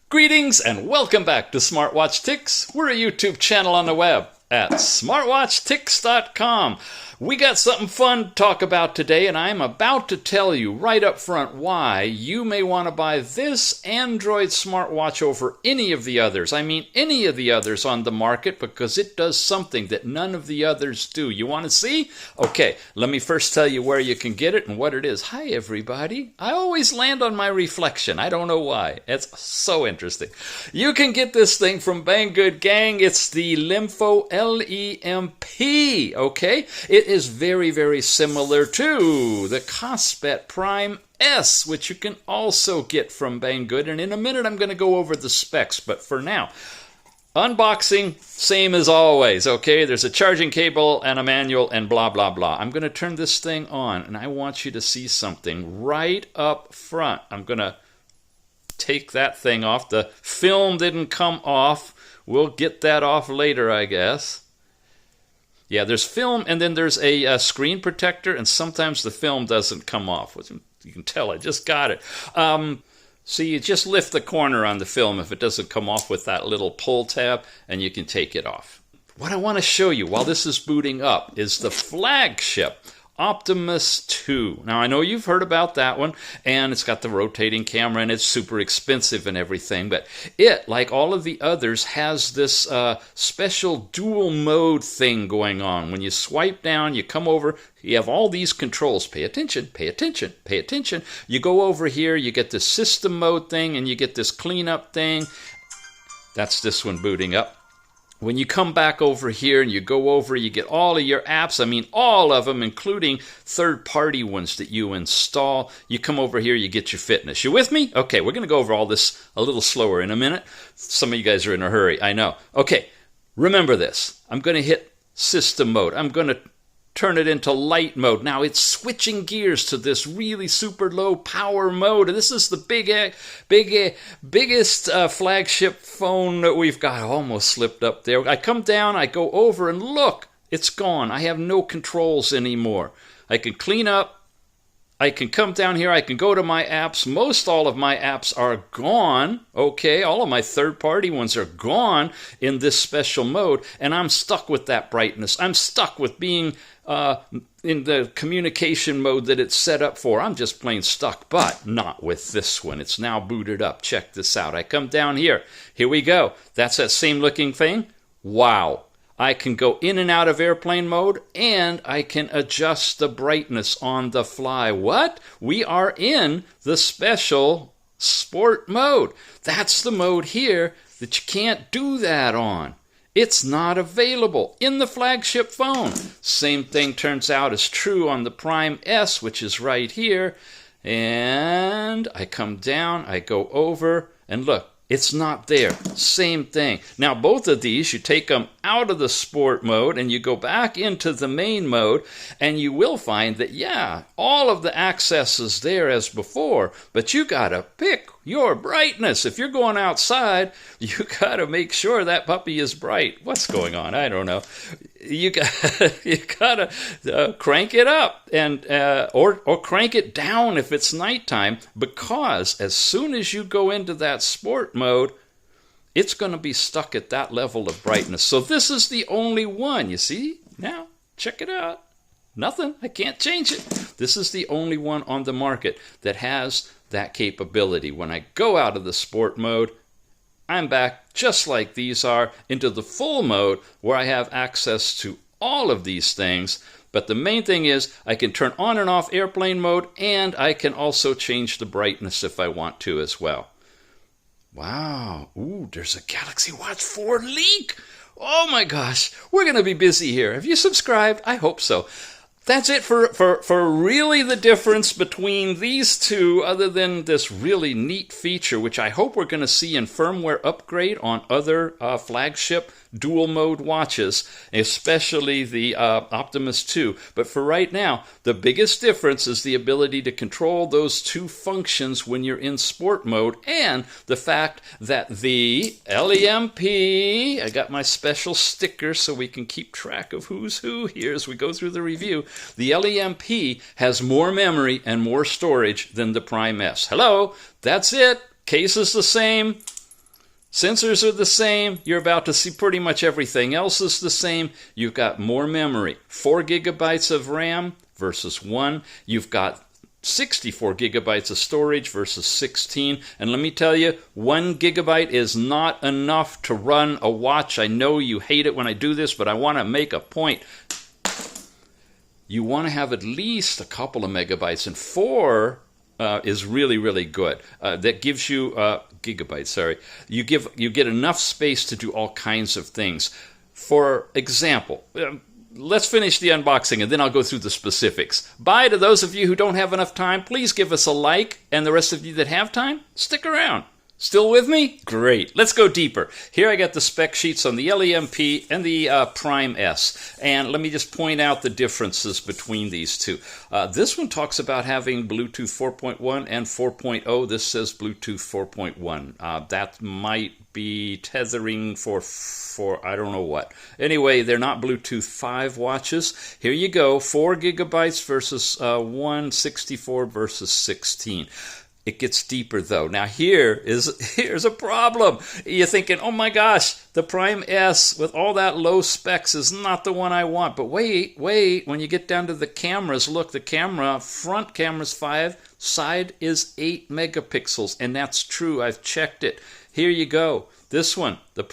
Greetings and welcome back to Smartwatch Ticks. We're a YouTube channel on the web at smartwatchticks.com. We got something fun to talk about today, and I'm about to tell you right up front why you may want to buy this Android smartwatch over any of the others. I mean any of the others on the market, because it does something that none of the others do. You want to see? Okay, let me first tell you where you can get it and what it is. Hi everybody. I always land on my reflection. I don't know why. It's so interesting. You can get this thing from Banggood, gang. It's the LEMFO LEMP, okay? It is very, very similar to the KOSPET Prime S, which you can also get from Banggood. And in a minute, I'm going to go over the specs. But for now, unboxing, same as always, okay? There's a charging cable and a manual and blah, blah, blah. I'm going to turn this thing on, and I want you to see something right up front. I'm going to take that thing off. The film didn't come off. We'll get that off later, I guess. Yeah, there's film, and then there's a screen protector, and sometimes the film doesn't come off. You can tell I just got it. So you just lift the corner on the film if it doesn't come off with that little pull tab, and you can take it off. What I want to show you while this is booting up is the flagship Optimus 2. Now, I know you've heard about that one, and it's got the rotating camera, and it's super expensive and everything, but it, like all of the others, has this special dual mode thing going on. When you swipe down, you come over, you have all these controls. Pay attention, pay attention, pay attention. You go over here, you get the system mode thing, and you get this cleanup thing. That's this one booting up. When you come back over here and you go over, you get all of your apps. I mean, all of them, including third-party ones that you install. You come over here, you get your fitness. You with me? Okay, we're going to go over all this a little slower in a minute. Some of you guys are in a hurry, I know. Okay, remember this. I'm going to hit system mode. I'm going to turn it into light mode. Now it's switching gears to this really super low power mode. This is the biggest flagship phone that we've got. I almost slipped up there. I come down, I go over, and look, it's gone. I have no controls anymore. I can clean up. I can come down here, I can go to my apps. Most all of my apps are gone, okay? All of my third-party ones are gone in this special mode, and I'm stuck with that brightness. I'm stuck with being in the communication mode that it's set up for. I'm just plain stuck, but not with this one. It's now booted up. Check this out. I come down here. Here we go. That's that same looking thing. Wow. I can go in and out of airplane mode, and I can adjust the brightness on the fly. What? We are in the special sport mode. That's the mode here that you can't do that on. It's not available in the flagship phone. Same thing turns out is true on the Prime S, which is right here. And I come down, I go over, and look. It's not there. Same thing. Now, both of these, you take them out of the sport mode and you go back into the main mode, and you will find that, yeah, all of the access is there as before, but you got to pick your brightness. If you're going outside, you got to make sure that puppy is bright. What's going on? I don't know. You got to crank it up and or crank it down if it's nighttime, because as soon as you go into that sport mode, it's going to be stuck at that level of brightness. So this is the only one. You see? Now, check it out. Nothing. I can't change it. This is the only one on the market that has that capability. When I go out of the sport mode, I'm back just like these are into the full mode where I have access to all of these things. But the main thing is I can turn on and off airplane mode, and I can also change the brightness if I want to as well. Wow. Ooh, there's a Galaxy Watch 4 leak. Oh my gosh. We're going to be busy here. Have you subscribed? I hope so. That's it for really the difference between these two, other than this really neat feature, which I hope we're going to see in firmware upgrade on other flagship dual mode watches, especially the Optimus 2. But for right now, the biggest difference is the ability to control those two functions when you're in sport mode, and the fact that the LEMP, I got my special sticker so we can keep track of who's who here as we go through the review. The LEMP has more memory and more storage than the Prime S. Hello, that's it. Case is the same. Sensors are the same. You're about to see pretty much everything else is the same. You've got more memory. 4 gigabytes of RAM versus 1. You've got 64 gigabytes of storage versus 16. And let me tell you, 1 gigabyte is not enough to run a watch. I know you hate it when I do this, but I want to make a point. You want to have at least a couple of megabytes, and 4 is really, really good. That gives you gigabytes. Sorry, you get enough space to do all kinds of things. For example, let's finish the unboxing, and then I'll go through the specifics. Bye to those of you who don't have enough time. Please give us a like, and the rest of you that have time, stick around. Still with me? Great. Let's go deeper. Here I got the spec sheets on the LEMP and the Prime S. And let me just point out the differences between these two. This one talks about having Bluetooth 4.1 and 4.0. This says Bluetooth 4.1. That might be tethering for I don't know what. Anyway, they're not Bluetooth 5 watches. Here you go. 4 gigabytes versus 164 versus 16. It gets deeper, though. Now, here's a problem. You're thinking, oh my gosh, the Prime S with all that low specs is not the one I want. But wait. When you get down to the cameras, look, the camera, front camera's 5, side is 8 megapixels. And that's true. I've checked it. Here you go. This one, the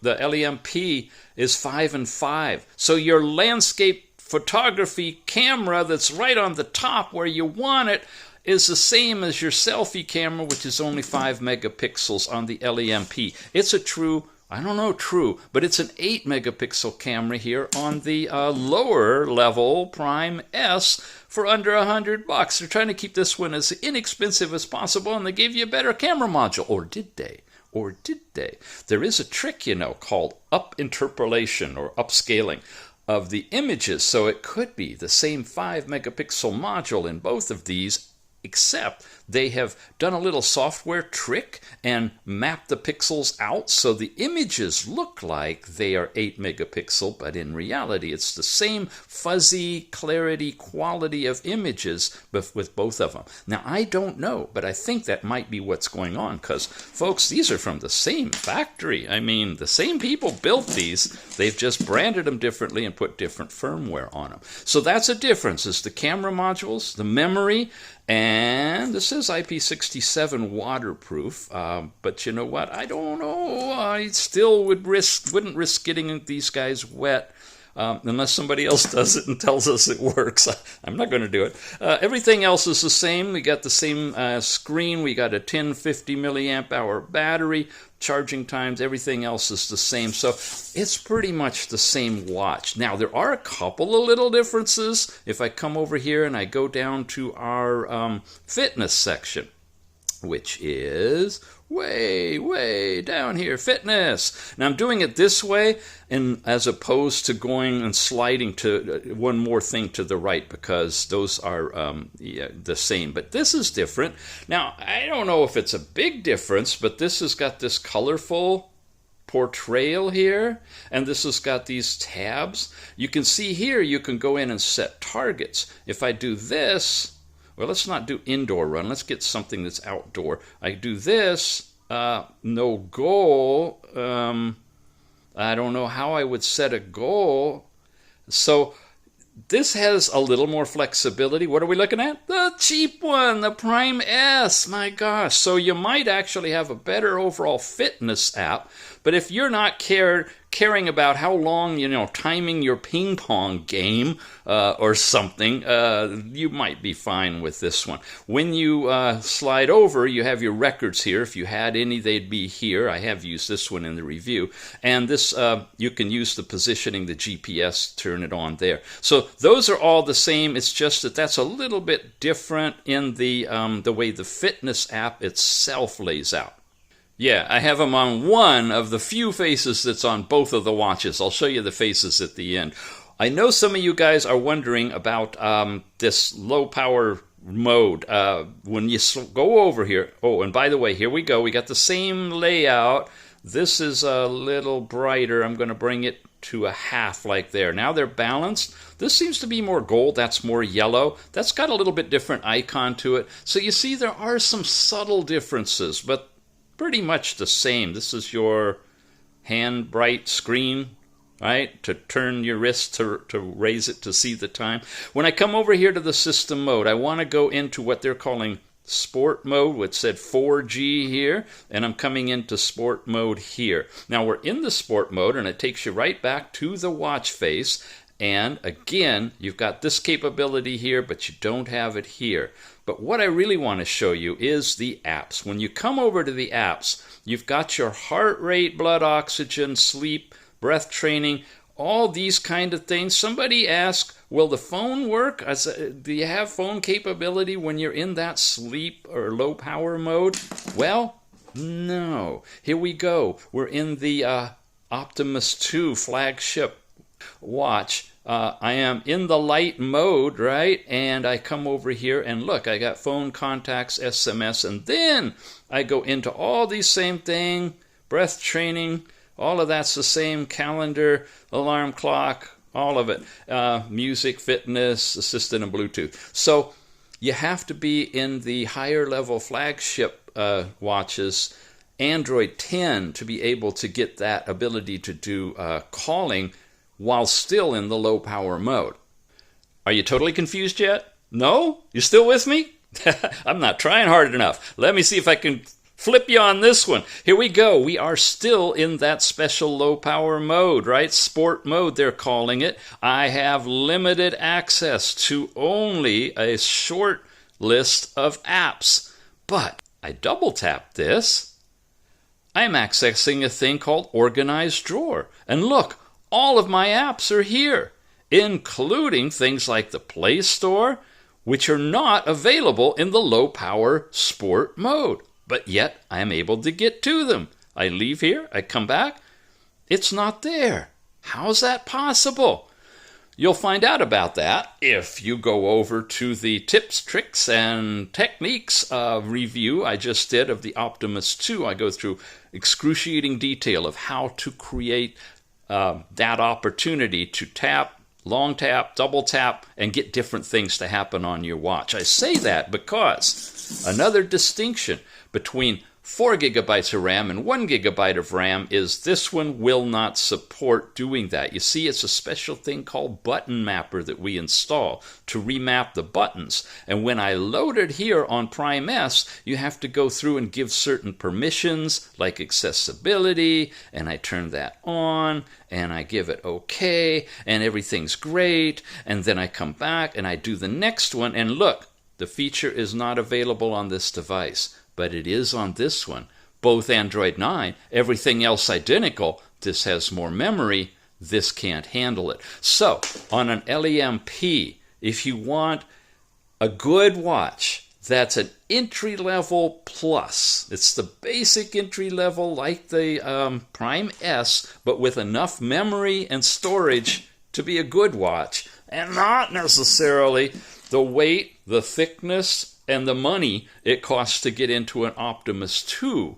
LEMP, is 5 and 5. So your landscape photography camera that's right on the top where you want it is the same as your selfie camera, which is only 5 megapixels on the LEMP. It's a true, I don't know true, but it's an 8 megapixel camera here on the lower level Prime S for under $100. They're trying to keep this one as inexpensive as possible, and they gave you a better camera module. Or did they? Or did they? There is a trick, you know, called up-interpolation or upscaling of the images. So it could be the same 5 megapixel module in both of these, except they have done a little software trick and mapped the pixels out so the images look like they are 8 megapixel, but in reality it's the same fuzzy clarity quality of images with both of them. Now, I don't know, but I think that might be what's going on because, folks, these are from the same factory. I mean, the same people built these. They've just branded them differently and put different firmware on them. So that's a difference. It's the camera modules, the memory, and this is IP67 waterproof, but you know what? I don't know. I still wouldn't risk getting these guys wet unless somebody else does it and tells us it works. I'm not going to do it. Everything else is the same. We got the same screen. We got a 1050 milliamp hour battery. Charging times, everything else is the same. So it's pretty much the same watch. Now, there are a couple of little differences. If I come over here and I go down to our fitness section, which is way down here, fitness. Now I'm doing it this way, and as opposed to going and sliding to one more thing to the right, because those are the same. But this is different. Now, I don't know if it's a big difference, but this has got this colorful portrayal here, and this has got these tabs. You can see here, you can go in and set targets. If I do this, well, let's not do indoor run. Let's get something that's outdoor. I do this, no goal. I don't know how I would set a goal. So this has a little more flexibility. What are we looking at? The cheap one, the Prime S. My gosh. So you might actually have a better overall fitness app. But if you're not caring about how long, timing your ping pong game or something, you might be fine with this one. When you slide over, you have your records here. If you had any, they'd be here. I have used this one in the review. And this, you can use the positioning, the GPS, turn it on there. So those are all the same. It's just that that's a little bit different in the way the fitness app itself lays out. Yeah, I have them on one of the few faces that's on both of the watches. I'll show you the faces at the end. I know some of you guys are wondering about this low power mode. When you go over here, oh, and by the way, here we go. We got the same layout. This is a little brighter. I'm going to bring it to a half like there. Now they're balanced. This seems to be more gold. That's more yellow. That's got a little bit different icon to it. So you see there are some subtle differences, but pretty much the same. This is your hand bright screen, right, to turn your wrist to raise it to see the time. When I come over here to the system mode, I want to go into what they're calling sport mode, which said 4G here, and I'm coming into sport mode here. Now we're in the sport mode, and it takes you right back to the watch face. And again, you've got this capability here, but you don't have it here. But what I really want to show you is the apps. When you come over to the apps, you've got your heart rate, blood oxygen, sleep, breath training, all these kind of things. Somebody asked, will the phone work? Do you have phone capability when you're in that sleep or low power mode? Well, no. Here we go. We're in the Optimus 2 flagship watch. I am in the light mode, right? And I come over here and look, I got phone, contacts, SMS, and then I go into all these same thing, breath training, all of that's the same, calendar, alarm clock, all of it, music, fitness, assistant, and Bluetooth. So you have to be in the higher level flagship watches, Android 10, to be able to get that ability to do calling while still in the low power mode. Are you totally confused yet? No? You still with me? I'm not trying hard enough. Let me see if I can flip you on this one. Here we go. We are still in that special low power mode, right? Sport mode, they're calling it. I have limited access to only a short list of apps. But I double tap this. I'm accessing a thing called Organized Drawer. And look, all of my apps are here, including things like the Play Store, which are not available in the low power sport mode. But yet I am able to get to them. I leave here, I come back, it's not there. How's that possible? You'll find out about that if you go over to the tips, tricks, and techniques review I just did of the Optimus 2. I go through excruciating detail of how to create that opportunity to tap, long tap, double tap, and get different things to happen on your watch. I say that because another distinction between 4 gigabytes of RAM and 1 gigabyte of RAM is this one will not support doing that. You see, it's a special thing called Button Mapper that we install to remap the buttons. And when I load it here on Prime S, you have to go through and give certain permissions like accessibility, and I turn that on, and I give it OK, and everything's great. And then I come back and I do the next one, and look, the feature is not available on this device. But it is on this one. Both Android 9, everything else identical. This has more memory. This can't handle it. So, on an LEMP, if you want a good watch that's an entry-level plus, it's the basic entry-level like the Prime S, but with enough memory and storage to be a good watch, and not necessarily the weight, the thickness, and the money it costs to get into an Optimus 2,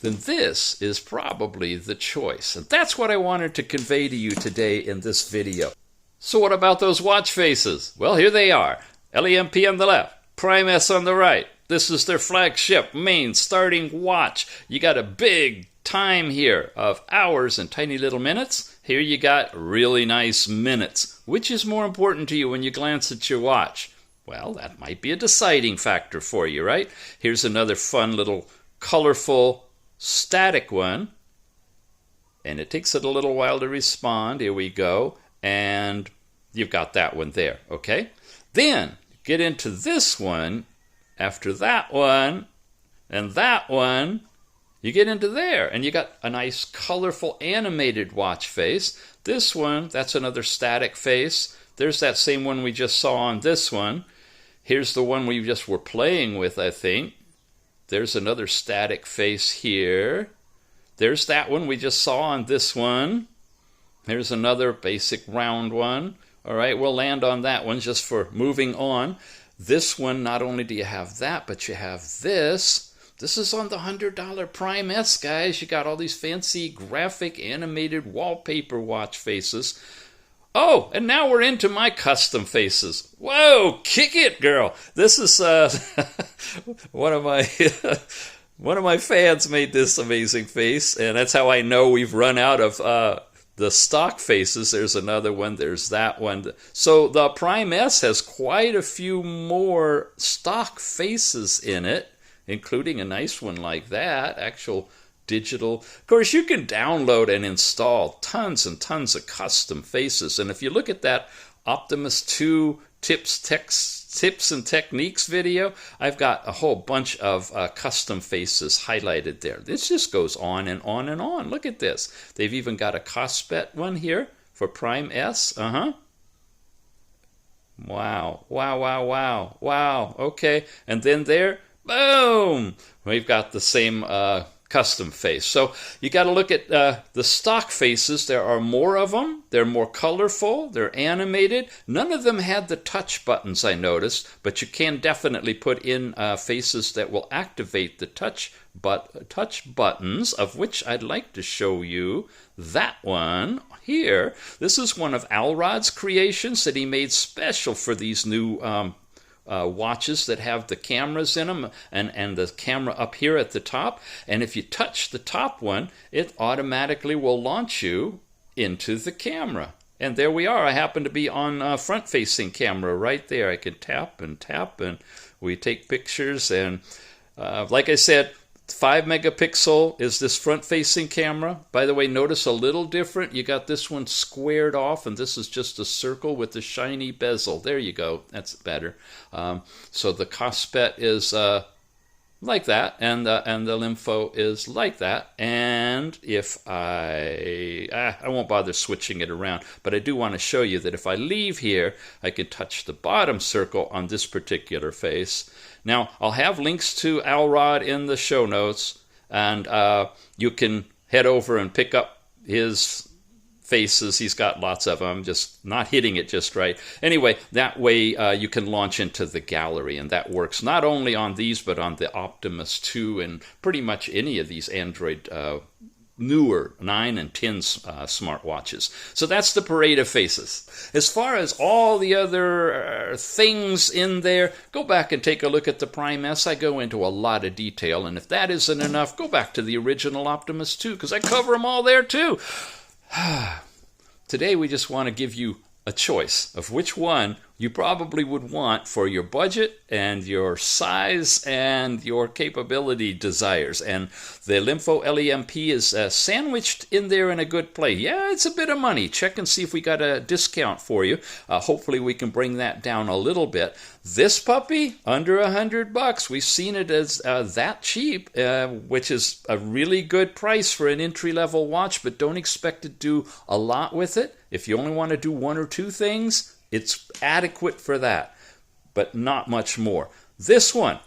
then this is probably the choice. And that's what I wanted to convey to you today in this video. So what about those watch faces? Well, here they are. LEMP on the left, Prime S on the right. This is their flagship main starting watch. You got a big time here of hours and tiny little minutes. Here you got really nice minutes. Which is more important to you when you glance at your watch? Well, that might be a deciding factor for you, right? Here's another fun little colorful static one. And it takes it a little while to respond. Here we go. And you've got that one there, okay? Then get into this one. After that one and that one, you get into there. And you got a nice colorful animated watch face. This one, that's another static face. There's that same one we just saw on this one. Here's the one we just were playing with, I think. There's another static face here. There's that one we just saw on this one. Here's another basic round one. All right, we'll land on that one just for moving on. This one, not only do you have that, but you have this. This is on the $100 Prime S, guys. You got all these fancy graphic animated wallpaper watch faces. Oh, and now we're into my custom faces. Whoa, kick it, girl. This is one of my One of my fans made this amazing face, and that's how I know we've run out of the stock faces. There's another one. There's that one. So the Prime S has quite a few more stock faces in it, including a nice one like that, actual digital. Of course, you can download and install tons and tons of custom faces. And if you look at that Optimus 2 tips and techniques video, I've got a whole bunch of custom faces highlighted there. This just goes on and on and on. Look at this. They've even got a KOSPET one here for Prime S. Wow. Wow, wow, wow, wow. Okay. And then there, boom, we've got the same custom face. So you got to look at the stock faces. There are more of them. They're more colorful. They're animated. None of them had the touch buttons, I noticed, but you can definitely put in faces that will activate the touch buttons, of which I'd like to show you that one here. This is one of Alrod's creations that he made special for these new watches that have the cameras in them and the camera up here at the top. And if you touch the top one, it automatically will launch you into the camera. And there we are. I happen to be on front-facing camera right there. I can tap and we take pictures. And like I said, 5 megapixel is this front-facing camera. By the way, notice a little different. You got this one squared off, and this is just a circle with the shiny bezel. There you go. That's better. So the KOSPET is like that, and the LEMFO is like that. And if I won't bother switching it around, but I do want to show you that if I leave here, I can touch the bottom circle on this particular face. Now, I'll have links to Alrod in the show notes, and you can head over and pick up his faces. He's got lots of them, just not hitting it just right. Anyway, that way you can launch into the gallery, and that works not only on these, but on the Optimus 2 and pretty much any of these Android newer 9 and 10 smartwatches. So that's the parade of faces. As far as all the other things in there, go back and take a look at the Prime S. I go into a lot of detail, and if that isn't enough, go back to the original Optimus 2, because I cover them all there too. Today we just want to give you a choice of which one you probably would want for your budget and your size and your capability desires. And the LEMFO LEMP is sandwiched in there in a good place. Yeah, it's a bit of money. Check and see if we got a discount for you. Hopefully we can bring that down a little bit. This puppy, under $100. We've seen it as that cheap, which is a really good price for an entry-level watch, but don't expect to do a lot with it. If you only want to do one or two things, it's adequate for that, but not much more. This one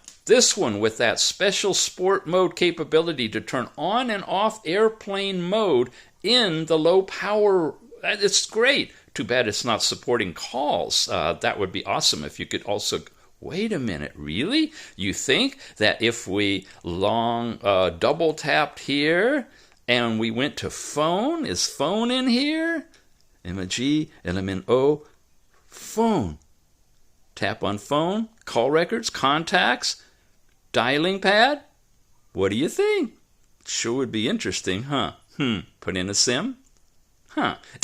with that special sport mode capability to turn on and off airplane mode in the low power, it's great. Too bad it's not supporting calls. That would be awesome if you could also... Wait a minute, really? You think that if we double tapped here and we went to phone, is phone in here? M-A-G, L-M-N-O, phone. Tap on phone, call records, contacts, dialing pad. What do you think? Sure would be interesting, huh? Put in a SIM?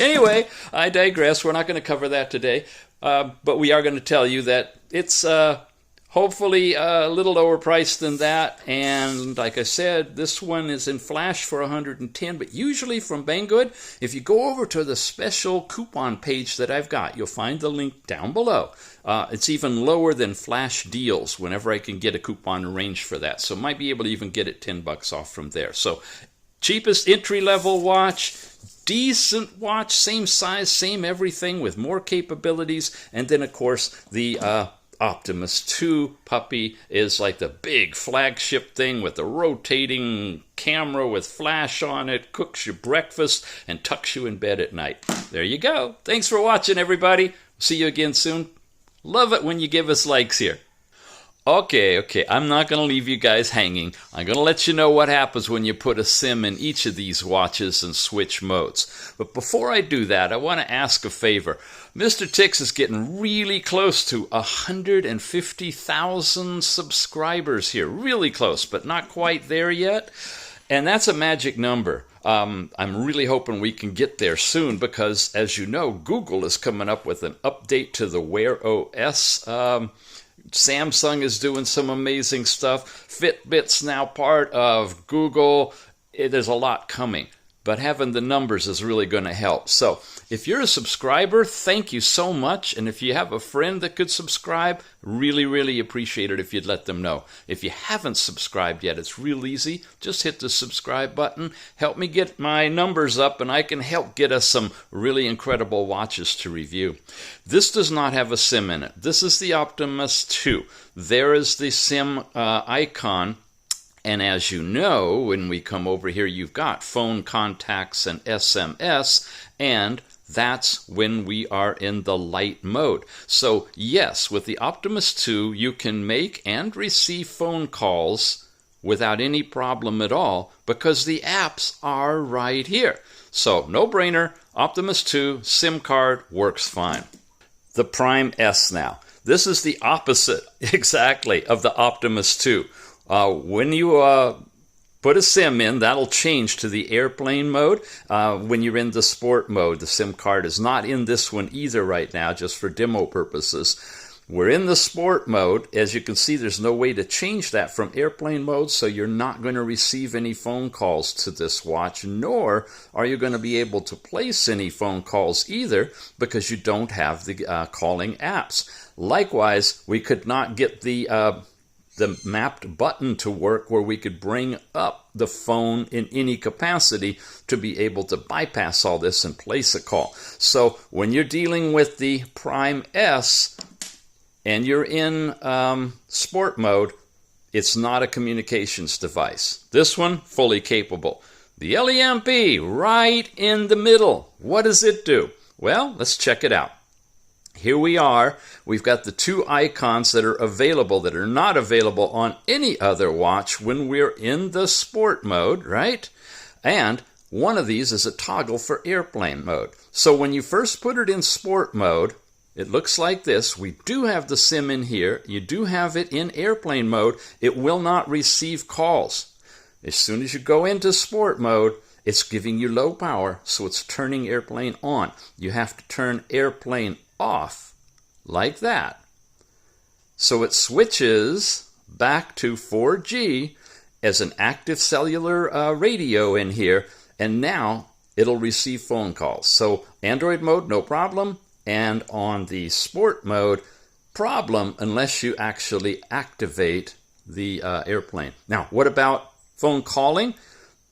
Anyway, I digress. We're not going to cover that today, but we are going to tell you that it's hopefully a little lower price than that. And like I said, this one is in flash for $110, but usually from Banggood, if you go over to the special coupon page that I've got, you'll find the link down below. It's even lower than flash deals whenever I can get a coupon arranged for that. So might be able to even get it $10 off from there. So cheapest entry-level watch, decent watch, same size, same everything with more capabilities. And then, of course, the Optimus 2 puppy is like the big flagship thing with the rotating camera with flash on it, cooks you breakfast, and tucks you in bed at night. There you go. Thanks for watching, everybody. See you again soon. Love it when you give us likes here. Okay, I'm not going to leave you guys hanging. I'm going to let you know what happens when you put a SIM in each of these watches and switch modes. But before I do that, I want to ask a favor. Mr. Tix is getting really close to 150,000 subscribers here. Really close, but not quite there yet. And that's a magic number. I'm really hoping we can get there soon because, as you know, Google is coming up with an update to the Wear OS. Samsung is doing some amazing stuff. Fitbit's now part of Google. There's a lot coming, but having the numbers is really going to help. So if you're a subscriber, thank you so much. And if you have a friend that could subscribe, really appreciate it if you'd let them know. If you haven't subscribed yet, it's real easy. Just hit the subscribe button. Help me get my numbers up, and I can help get us some really incredible watches to review. This does not have a SIM in it. This is the Optimus 2. There is the SIM icon. And as you know, when we come over here, you've got phone contacts and SMS, and that's when we are in the light mode. So yes, with the Optimus 2, you can make and receive phone calls without any problem at all because the apps are right here. So no brainer, Optimus 2 SIM card works fine. The Prime S now. This is the opposite exactly of the Optimus 2. When you put a SIM in, that'll change to the airplane mode. When you're in the sport mode, the SIM card is not in this one either right now, just for demo purposes. We're in the sport mode. As you can see, there's no way to change that from airplane mode, so you're not going to receive any phone calls to this watch, nor are you going to be able to place any phone calls either because you don't have the calling apps. Likewise, we could not get the mapped button to work where we could bring up the phone in any capacity to be able to bypass all this and place a call. So when you're dealing with the Prime S and you're in sport mode, it's not a communications device. This one, fully capable. The LEMP, right in the middle. What does it do? Well, let's check it out. Here we are. We've got the two icons that are available that are not available on any other watch when we're in the sport mode, right? And one of these is a toggle for airplane mode. So when you first put it in sport mode, it looks like this. We do have the SIM in here. You do have it in airplane mode. It will not receive calls. As soon as you go into sport mode, it's giving you low power, so it's turning airplane on. You have to turn airplane off like that. So it switches back to 4G as an active cellular radio in here, and now it'll receive phone calls. So Android mode, no problem, and on the sport mode, problem unless you actually activate the airplane. Now, what about phone calling?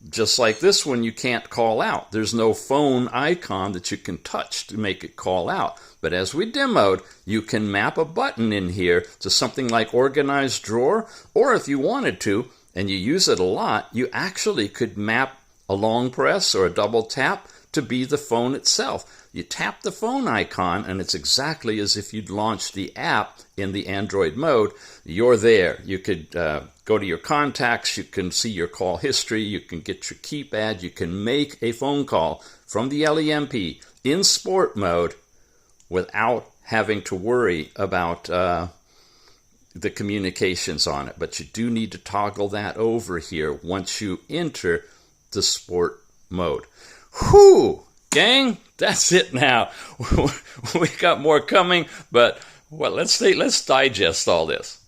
Just like this one, you can't call out. There's no phone icon that you can touch to make it call out. But as we demoed, you can map a button in here to something like organized drawer, or if you wanted to, and you use it a lot, you actually could map a long press or a double tap to be the phone itself. You tap the phone icon, and it's exactly as if you'd launched the app in the Android mode. You're there. You could go to your contacts. You can see your call history. You can get your keypad. You can make a phone call from the LEMP in sport mode without having to worry about the communications on it. But you do need to toggle that over here once you enter the sport mode. Whew! Gang, that's it now. We got more coming, but well, let's digest all this.